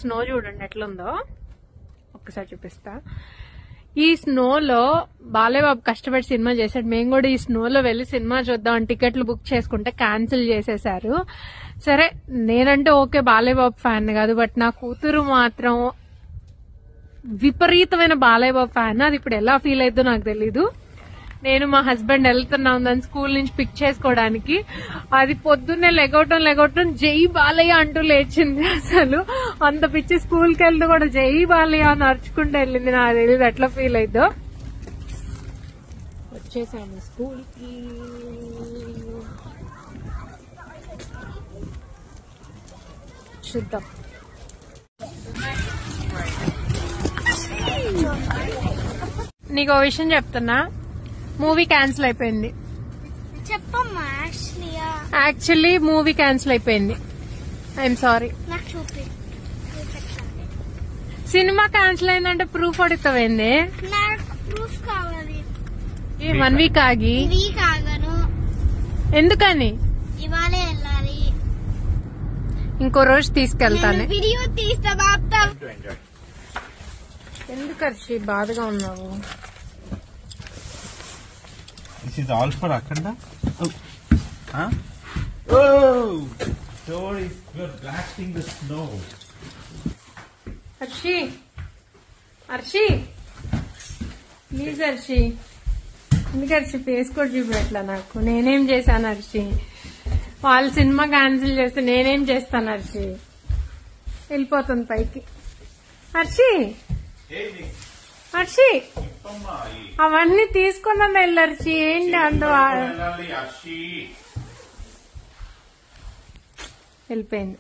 Snow చూడండి ఎట్లుందో, ఒక్కసారి చూపిస్తా. ఈ స్నోలో బాలయ్య బాబు కష్టపడి సినిమా చేశాడు. మేము కూడా ఈ స్నోలో వెళ్లి సినిమా చూద్దాం టికెట్లు బుక్ చేసుకుంటే క్యాన్సిల్ చేసేశారు. సరే నేనంటే ఓకే బాలయ్య బాబు ఫ్యాన్ కాదు, బట్ నా కూతురు మాత్రం విపరీతమైన బాలయ్య బాబు ఫ్యాన్. అది ఇప్పుడు ఎలా ఫీల్ అయిద్దో నాకు తెలీదు. నేను మా హస్బెండ్ వెళ్తున్నాం దాన్ని స్కూల్ నుంచి పిక్ చేసుకోవడానికి. అది పొద్దున్నే లెగవటం జై బాలయ్య అంటూ లేచింది. అసలు అంత పిచ్చి స్కూల్కి వెళ్తూ కూడా జై బాలయ్య అని అరుచుకుంటూ వెళ్ళింది. నాకు తెలియదు ఎట్లా ఫీల్ అయిద్దో. వచ్చేసాను స్కూల్ కి. చూద్దాం. నీకు విషయం చెప్తున్నా, మూవీ క్యాన్సిల్ అయిపోయింది. చెప్పమ్మా. యాక్చువల్లీ మూవీ క్యాన్సిల్ అయిపోయింది. I'm sorry. సినిమా క్యాన్సిల్ అయిందంటే ప్రూఫ్ అడుగుతావేంది? ప్రూఫ్ కావాలి. 1 వీక్ ఆగి. వీక్ ఆగను. ఎందుకని? ఇవాళే వెళ్ళాలి. ఇంకో రోజు తీసుకెళ్తాను. వీడియో తీస్తా బాప్తా. ఎందుకు హర్షి బాధగా ఉన్నావు? This is all for Akhanda? Oh. Huh? Oh! Sorry, you're blasting the snow. Harshi please Harshi. ఎందుకు హర్షి ఫేస్ కూడా చూపెట్లా నాకు? నేనేం చేశాను హర్షి? వాళ్ళు సినిమా క్యాన్సిల్ చేస్తే నేనేం చేస్తాను హర్షి? వెళ్ళిపోతుంది పైకి. హర్షి అవన్నీ తీసుకున్నాం వెళ్ళర్షి. ఏంటి అందు వెళ్ళిపోయింది.